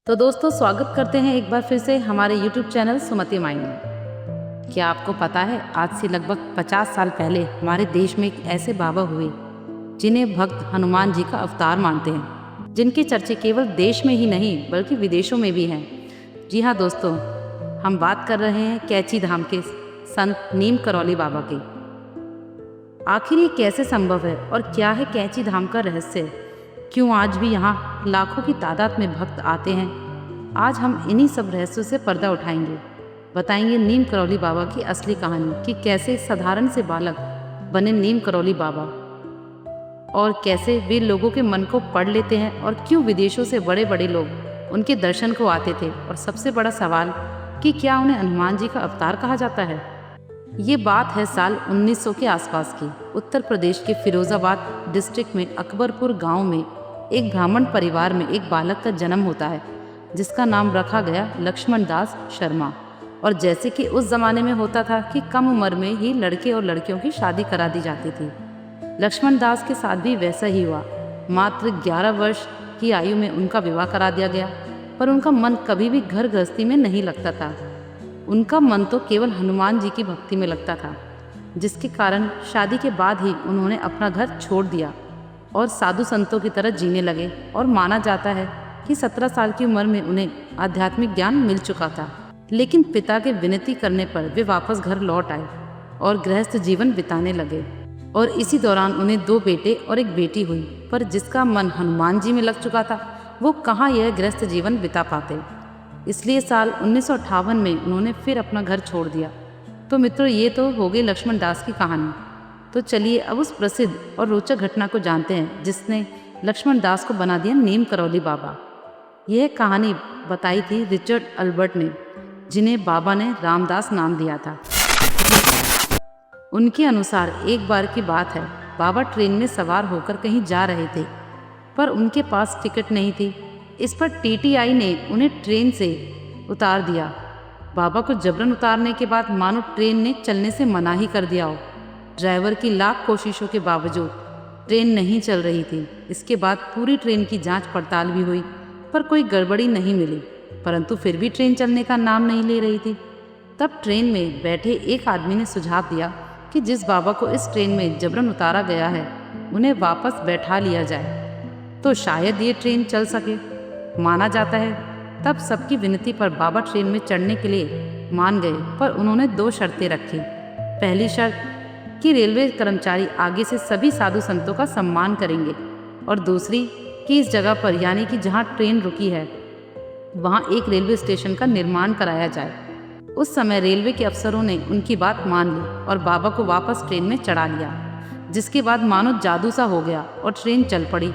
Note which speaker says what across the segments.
Speaker 1: तो दोस्तों स्वागत करते हैं एक बार फिर से हमारे YouTube चैनल सुमति माइंड में। क्या आपको पता है आज से लगभग 50 साल पहले हमारे देश में एक ऐसे बाबा हुए जिन्हें भक्त हनुमान जी का अवतार मानते हैं, जिनके चर्चे केवल देश में ही नहीं बल्कि विदेशों में भी हैं। जी हाँ दोस्तों, हम बात कर रहे हैं कैची धाम के संत नीम करौली बाबा की। आखिर ये कैसे संभव है और क्या है कैची धाम का रहस्य? क्यों आज भी यहाँ लाखों की तादाद में भक्त आते हैं? आज हम इन्हीं सब रहस्यों से पर्दा उठाएंगे, बताएंगे नीम करौली बाबा की असली कहानी कि कैसे साधारण से बालक बने नीम करौली बाबा और कैसे वे लोगों के मन को पढ़ लेते हैं और क्यों विदेशों से बड़े बड़े लोग उनके दर्शन को आते थे। और सबसे बड़ा सवाल कि क्या उन्हें हनुमान जी का अवतार कहा जाता है? ये बात है साल 1900 के आसपास की। उत्तर प्रदेश के फिरोजाबाद डिस्ट्रिक्ट में अकबरपुर गांव में एक ब्राह्मण परिवार में एक बालक का जन्म होता है जिसका नाम रखा गया लक्ष्मण दास शर्मा। और जैसे कि उस ज़माने में होता था कि कम उम्र में ही लड़के और लड़कियों की शादी करा दी जाती थी, लक्ष्मण दास के साथ भी वैसा ही हुआ। मात्र 11 वर्ष की आयु में उनका विवाह करा दिया गया, पर उनका मन कभी भी घर गृहस्थी में नहीं लगता था। उनका मन तो केवल हनुमान जी की भक्ति में लगता था, जिसके कारण शादी के बाद ही उन्होंने अपना घर छोड़ दिया और साधु संतों की तरह जीने लगे। और माना जाता है कि 17 साल की उम्र में उन्हें आध्यात्मिक ज्ञान मिल चुका था। लेकिन पिता के विनती करने पर वे वापस घर लौट आए और गृहस्थ जीवन बिताने लगे। और इसी दौरान उन्हें 2 बेटे और एक बेटी हुई, पर जिसका मन हनुमान जी में लग चुका था वो कहाँ यह गृहस्थ जीवन बिता पाते। इसलिए साल 1958 में उन्होंने फिर अपना घर छोड़ दिया। तो मित्रों, ये तो हो गई लक्ष्मण दास की कहानी। तो चलिए अब उस प्रसिद्ध और रोचक घटना को जानते हैं जिसने लक्ष्मण दास को बना दिया नीम करौली बाबा। यह कहानी बताई थी रिचर्ड अल्बर्ट ने, जिन्हें बाबा ने रामदास नाम दिया था। उनके अनुसार एक बार की बात है, बाबा ट्रेन में सवार होकर कहीं जा रहे थे, पर उनके पास टिकट नहीं थी। इस पर टीटीआई ने उन्हें ट्रेन से उतार दिया। बाबा को जबरन उतारने के बाद मानो ट्रेन ने चलने से मना ही कर दिया हो। ड्राइवर की लाख कोशिशों के बावजूद ट्रेन नहीं चल रही थी। इसके बाद पूरी ट्रेन की जांच पड़ताल भी हुई, पर कोई गड़बड़ी नहीं मिली, परंतु फिर भी ट्रेन चलने का नाम नहीं ले रही थी। तब ट्रेन में बैठे एक आदमी ने सुझाव दिया कि जिस बाबा को इस ट्रेन में जबरन उतारा गया है उन्हें वापस बैठा लिया जाए, तो शायद ये ट्रेन चल सके। माना जाता है तब सबकी विनती पर बाबा ट्रेन में चढ़ने के लिए मान गए, पर उन्होंने 2 शर्तें रखी। पहली शर्त कि रेलवे कर्मचारी आगे से सभी साधु संतों का सम्मान करेंगे, और दूसरी कि इस जगह पर यानी कि जहां ट्रेन रुकी है वहां एक रेलवे स्टेशन का निर्माण कराया जाए। उस समय रेलवे के अफसरों ने उनकी बात मान ली और बाबा को वापस ट्रेन में चढ़ा लिया, जिसके बाद मानो जादू सा हो गया और ट्रेन चल पड़ी।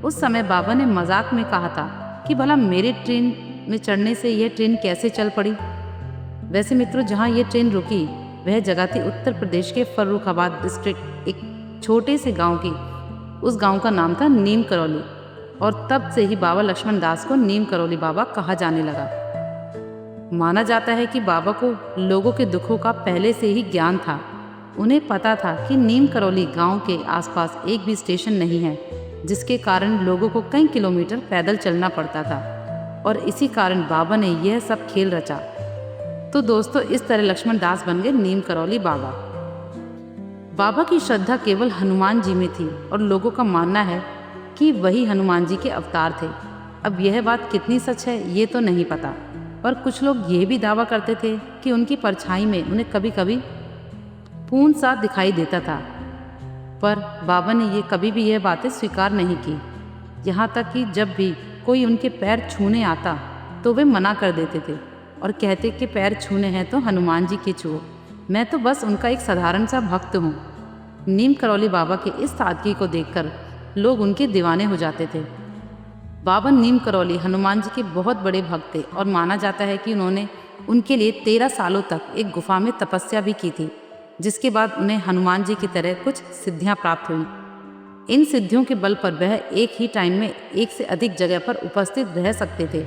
Speaker 1: उस समय बाबा ने मजाक में कहा था कि भला मेरे ट्रेन में चढ़ने से यह ट्रेन कैसे चल पड़ी। वैसे मित्रों, जहाँ ये ट्रेन रुकी वह जगह थी उत्तर प्रदेश के फर्रुखाबाद डिस्ट्रिक्ट एक छोटे से गांव की। उस गांव का नाम था नीम करौली, और तब से ही बाबा लक्ष्मण दास को नीम करौली बाबा कहा जाने लगा। माना जाता है कि बाबा को लोगों के दुखों का पहले से ही ज्ञान था। उन्हें पता था कि नीम करौली गाँव के आसपास एक भी स्टेशन नहीं है, जिसके कारण लोगों को कई किलोमीटर पैदल चलना पड़ता था, और इसी कारण बाबा ने यह सब खेल रचा। तो दोस्तों, इस तरह लक्ष्मण दास बन गए नीम करौली बाबा। बाबा की श्रद्धा केवल हनुमान जी में थी और लोगों का मानना है कि वही हनुमान जी के अवतार थे। अब यह बात कितनी सच है ये तो नहीं पता, पर कुछ लोग यह भी दावा करते थे कि उनकी परछाई में उन्हें कभी कभी पूर्ण सा दिखाई देता था। पर बाबा ने ये कभी भी यह बातें स्वीकार नहीं की। यहाँ तक कि जब भी कोई उनके पैर छूने आता तो वे मना कर देते थे और कहते कि पैर छूने हैं तो हनुमान जी के छुओ, मैं तो बस उनका एक साधारण सा भक्त हूँ। नीम करौली बाबा के इस सादगी को देखकर लोग उनके दीवाने हो जाते थे। बाबा नीम करौली हनुमान जी के बहुत बड़े भक्त थे, और माना जाता है कि उन्होंने उनके लिए 13 सालों तक एक गुफा में तपस्या भी की थी, जिसके बाद उन्हें हनुमान जी की तरह कुछ सिद्धियां प्राप्त हुई। इन सिद्धियों के बल पर वह एक ही टाइम में एक से अधिक जगह पर उपस्थित रह सकते थे,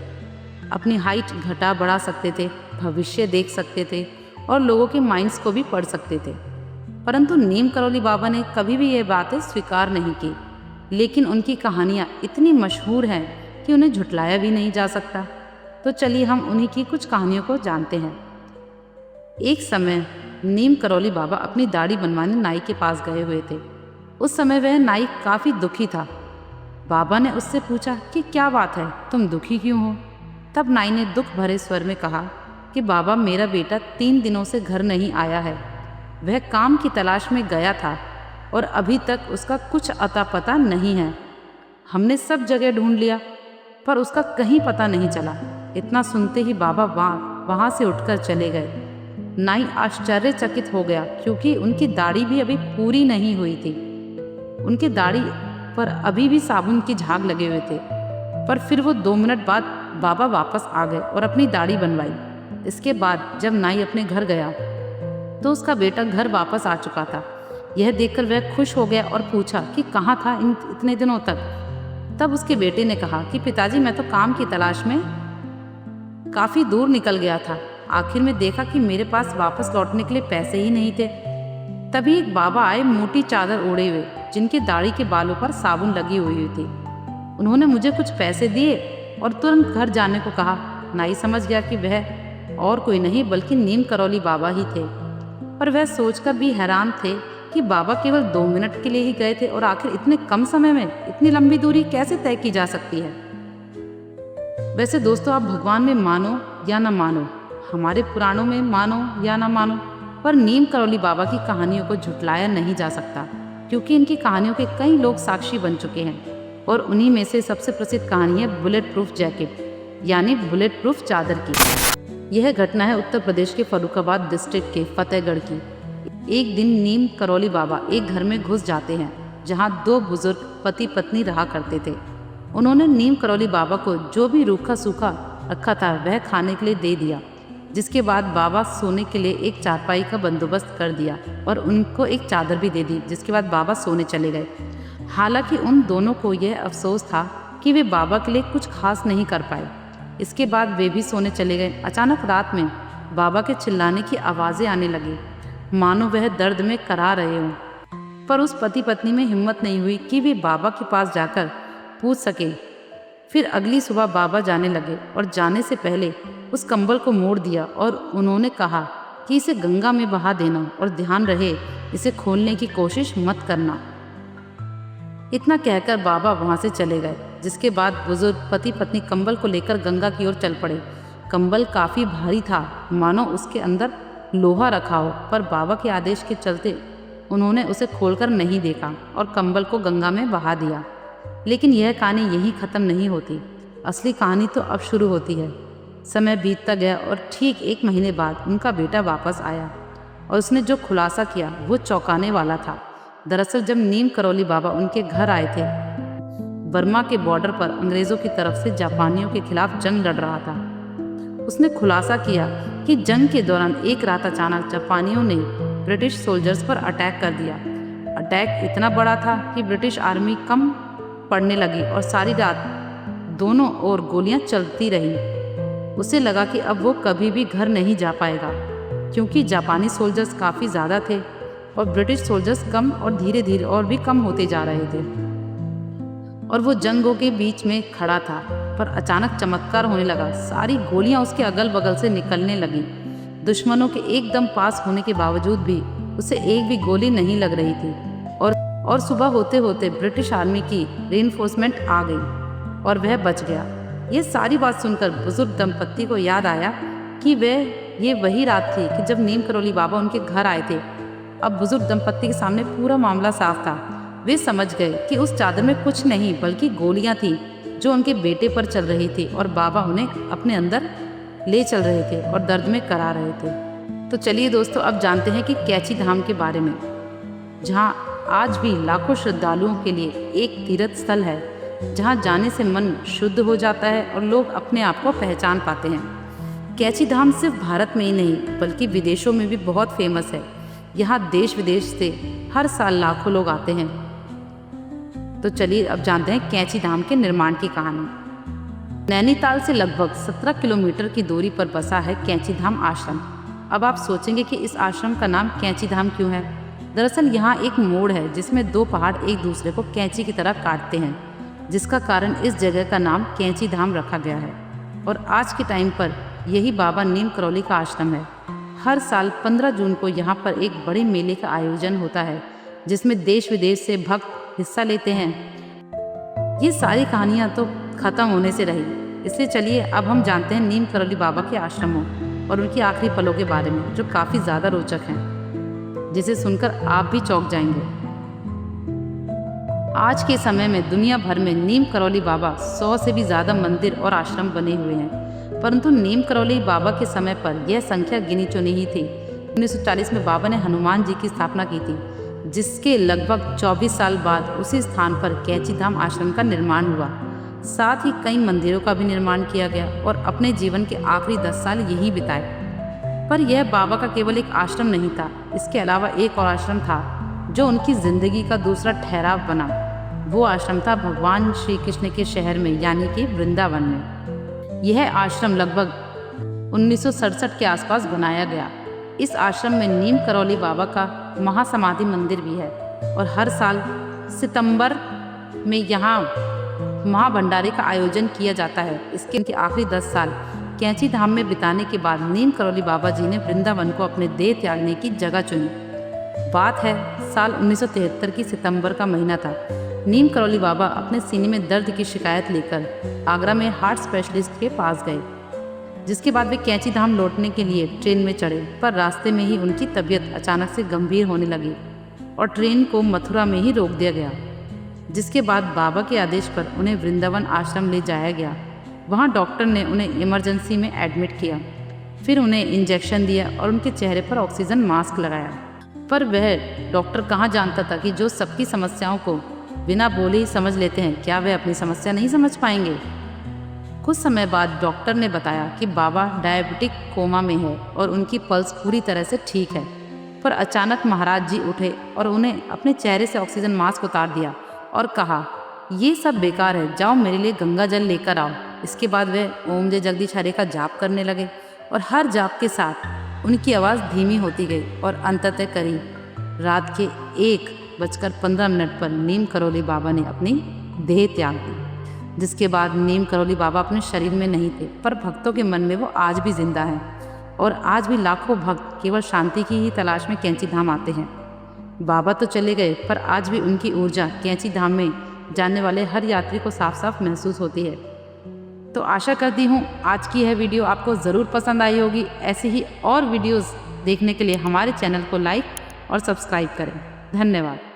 Speaker 1: अपनी हाइट घटा बढ़ा सकते थे, भविष्य देख सकते थे और लोगों के माइंड्स को भी पढ़ सकते थे। परंतु नीम करौली बाबा ने कभी भी ये बातें स्वीकार नहीं की। लेकिन उनकी कहानियाँ इतनी मशहूर हैं कि उन्हें झुटलाया भी नहीं जा सकता। तो चलिए हम उन्हीं की कुछ कहानियों को जानते हैं। एक समय नीम करौली बाबा अपनी दाढ़ी बनवाने नाई के पास गए हुए थे। उस समय वह नाई काफ़ी दुखी था। बाबा ने उससे पूछा कि क्या बात है, तुम दुखी क्यों हो? तब नाई ने दुख भरे स्वर में कहा कि बाबा, मेरा बेटा 3 दिनों से घर नहीं आया है। वह काम की तलाश में गया था और अभी तक उसका कुछ अता पता नहीं है। हमने सब जगह ढूंढ लिया पर उसका कहीं पता नहीं चला। इतना सुनते ही बाबा वहाँ से उठकर चले गए। नाई आश्चर्यचकित हो गया क्योंकि उनकी दाढ़ी भी अभी पूरी नहीं हुई थी। उनकी दाढ़ी पर अभी भी साबुन की झाग लगे हुए थे। पर फिर वो 2 मिनट बाद बाबा वापस आ गए और अपनी दाढ़ी बनवाई। इसके बाद जब नाई अपने घर गया तो उसका बेटा घर वापस आ चुका था। यह देखकर वह खुश हो गया और पूछा कि कहाँ था इतने दिनों तक। तब उसके बेटे ने कहा कि पिताजी, मैं तो काम की तलाश में काफ़ी दूर निकल गया था। आखिर में देखा कि मेरे पास वापस लौटने के लिए पैसे ही नहीं थे। तभी एक बाबा आए, मोटी चादर ओढ़े हुए, जिनकी दाढ़ी के बालों पर साबुन लगी हुई थी। उन्होंने मुझे कुछ पैसे दिए और तुरंत घर जाने को कहा। नाई समझ गया कि वह और कोई नहीं बल्कि नीम करौली बाबा ही थे। पर वह सोचकर भी हैरान थे कि बाबा केवल 2 मिनट के लिए ही गए थे और आखिर इतने कम समय में इतनी लंबी दूरी कैसे तय की जा सकती है। वैसे दोस्तों, आप भगवान में मानो या ना मानो, हमारे पुराणों में मानो या ना मानो, पर नीम करौली बाबा की कहानियों को झुटलाया नहीं जा सकता क्योंकि इनकी कहानियों के कई लोग साक्षी बन चुके हैं। और उन्हीं में से सबसे प्रसिद्ध कहानी है बुलेट प्रूफ जैकेट यानी बुलेट प्रूफ चादर की। यह घटना है उत्तर प्रदेश के फर्रुखाबाद डिस्ट्रिक्ट के फतेहगढ़ की। एक दिन नीम करौली बाबा एक घर में घुस जाते हैं जहां 2 बुजुर्ग पति पत्नी रहा करते थे। उन्होंने नीम करौली बाबा को जो भी रूखा सूखा रखा था वह खाने के लिए दे दिया, जिसके बाद बाबा सोने के लिए एक चारपाई का बंदोबस्त कर दिया और उनको एक चादर भी दे दी, जिसके बाद बाबा सोने चले गए। हालांकि उन दोनों को यह अफसोस था कि वे बाबा के लिए कुछ खास नहीं कर पाए। इसके बाद वे भी सोने चले गए। अचानक रात में बाबा के चिल्लाने की आवाज़ें आने लगी, मानो वह दर्द में करा रहे हों। पर उस पति पत्नी में हिम्मत नहीं हुई कि वे बाबा के पास जाकर पूछ सके। फिर अगली सुबह बाबा जाने लगे और जाने से पहले उस कंबल को मोड़ दिया और उन्होंने कहा कि इसे गंगा में बहा देना और ध्यान रहे इसे खोलने की कोशिश मत करना। इतना कहकर बाबा वहाँ से चले गए, जिसके बाद बुजुर्ग पति पत्नी कंबल को लेकर गंगा की ओर चल पड़े। कंबल काफ़ी भारी था, मानो उसके अंदर लोहा रखा हो, पर बाबा के आदेश के चलते उन्होंने उसे खोलकर नहीं देखा और कंबल को गंगा में बहा दिया। लेकिन यह कहानी यहीं ख़त्म नहीं होती। असली कहानी तो अब शुरू होती है। समय बीतता गया और ठीक 1 महीने बाद उनका बेटा वापस आया और उसने जो खुलासा किया वो चौंकाने वाला था। दरअसल जब नीम करौली बाबा उनके घर आए थे, बर्मा के बॉर्डर पर अंग्रेज़ों की तरफ से जापानियों के खिलाफ जंग लड़ रहा था। उसने खुलासा किया कि जंग के दौरान एक रात अचानक जापानियों ने ब्रिटिश सोल्जर्स पर अटैक कर दिया। अटैक इतना बड़ा था कि ब्रिटिश आर्मी कम पड़ने लगी और सारी रात दोनों ओर गोलियां चलती रहीं। उसे लगा कि अब वो कभी भी घर नहीं जा पाएगा क्योंकि जापानी सोल्जर्स काफ़ी ज़्यादा थे और ब्रिटिश सोल्जर्स कम और धीरे धीरे और भी कम होते जा रहे थे। और वो जंगों के बीच में खड़ा था, पर अचानक चमत्कार होने लगा। सारी गोलियां उसके अगल बगल से निकलने लगीं। दुश्मनों के एकदम पास होने के बावजूद भी उसे एक भी गोली नहीं लग रही थी। और सुबह होते होते ब्रिटिश आर्मी की रीइंफोर्समेंट आ गई और वह बच गया। ये सारी बात सुनकर बुजुर्ग दंपत्ति को याद आया कि ये वही रात थी कि जब नीम करौली बाबा उनके घर आए थे। अब बुजुर्ग दंपत्ति के सामने पूरा मामला साफ था। वे समझ गए कि उस चादर में कुछ नहीं बल्कि गोलियां थीं जो उनके बेटे पर चल रही थी और बाबा उन्हें अपने अंदर ले चल रहे थे और दर्द में करा रहे थे। तो चलिए दोस्तों, अब जानते हैं कि कैची धाम के बारे में, जहां आज भी लाखों श्रद्धालुओं के लिए एक तीर्थ स्थल है, जहां जाने से मन शुद्ध हो जाता है और लोग अपने आप को पहचान पाते हैं। कैची धाम सिर्फ भारत में ही नहीं बल्कि विदेशों में भी बहुत फेमस है। यहाँ देश विदेश से हर साल लाखों लोग आते हैं। तो चलिए अब जानते हैं कैची धाम के निर्माण की कहानी। नैनीताल से लगभग 17 किलोमीटर की दूरी पर बसा है कैची धाम आश्रम। अब आप सोचेंगे कि इस आश्रम का नाम कैची धाम क्यों है। दरअसल यहाँ एक मोड़ है जिसमें 2 पहाड़ एक दूसरे को कैंची की तरह काटते हैं, जिसका कारण इस जगह का नाम कैची धाम रखा गया है। और आज के टाइम पर यही बाबा नीम करौली का आश्रम है। हर साल 15 जून को यहाँ पर एक बड़े मेले का आयोजन होता है जिसमें देश विदेश से भक्त हिस्सा लेते हैं। ये सारी कहानियाँ तो खत्म होने से रही, इसलिए चलिए अब हम जानते हैं नीम करौली बाबा के आश्रमों और उनकी आखिरी पलों के बारे में, जो काफ़ी ज़्यादा रोचक हैं, जिसे सुनकर आप भी चौंक जाएंगे। आज के समय में दुनिया भर में नीम करौली बाबा 100 से भी ज़्यादा मंदिर और आश्रम बने हुए हैं, परंतु नीम करौली बाबा के समय पर यह संख्या गिनी चुनी ही थी। 1940 में बाबा ने हनुमान जी की स्थापना की थी, जिसके लगभग 24 साल बाद उसी स्थान पर कैंची धाम आश्रम का निर्माण हुआ। साथ ही कई मंदिरों का भी निर्माण किया गया और अपने जीवन के आखिरी 10 साल यहीं बिताए। पर यह बाबा का केवल एक आश्रम नहीं था, इसके अलावा एक और आश्रम था जो उनकी जिंदगी का दूसरा ठहराव बना। वो आश्रम था भगवान श्री कृष्ण के शहर में, यानी कि वृंदावन में। यह आश्रम लगभग 1967 के आसपास बनाया गया। इस आश्रम में नीम करौली बाबा का महासमाधि मंदिर भी है और हर साल सितंबर में यहाँ महाभंडारे का आयोजन किया जाता है। इसके आखिरी 10 साल कैंची धाम में बिताने के बाद नीम करौली बाबा जी ने वृंदावन को अपने देह त्यागने की जगह चुनी। बात है साल 1973 की सितंबर का महीना था। नीम करौली बाबा अपने सीने में दर्द की शिकायत लेकर आगरा में हार्ट स्पेशलिस्ट के पास गए, जिसके बाद वे कैंची धाम लौटने के लिए ट्रेन में चढ़े, पर रास्ते में ही उनकी तबीयत अचानक से गंभीर होने लगी और ट्रेन को मथुरा में ही रोक दिया गया। जिसके बाद बाबा के आदेश पर उन्हें वृंदावन आश्रम ले जाया गया। वहाँ डॉक्टर ने उन्हें इमरजेंसी में एडमिट किया, फिर उन्हें इंजेक्शन दिया और उनके चेहरे पर ऑक्सीजन मास्क लगाया। पर वह डॉक्टर कहाँ जानता था कि जो सबकी समस्याओं को बिना बोले ही समझ लेते हैं, क्या वह अपनी समस्या नहीं समझ पाएंगे। कुछ समय बाद डॉक्टर ने बताया कि बाबा डायबिटिक कोमा में है और उनकी पल्स पूरी तरह से ठीक है। पर अचानक महाराज जी उठे और उन्हें अपने चेहरे से ऑक्सीजन मास्क उतार दिया और कहा, ये सब बेकार है, जाओ मेरे लिए गंगा जल लेकर आओ। इसके बाद वे ओम जय जगदीश हरे का जाप करने लगे और हर जाप के साथ उनकी आवाज़ धीमी होती गई और अंततः करीब रात के 1:15 पर नीम करौली बाबा ने अपनी देह त्याग दी। जिसके बाद नीम करौली बाबा अपने शरीर में नहीं थे, पर भक्तों के मन में वो आज भी जिंदा हैं और आज भी लाखों भक्त केवल शांति की ही तलाश में कैंची धाम आते हैं। बाबा तो चले गए, पर आज भी उनकी ऊर्जा कैंची धाम में जाने वाले हर यात्री को साफ साफ महसूस होती है। तो आशा करती हूँ आज की यह वीडियो आपको ज़रूर पसंद आई होगी। ऐसे ही और वीडियोस देखने के लिए हमारे चैनल को लाइक और सब्सक्राइब करें। धन्यवाद।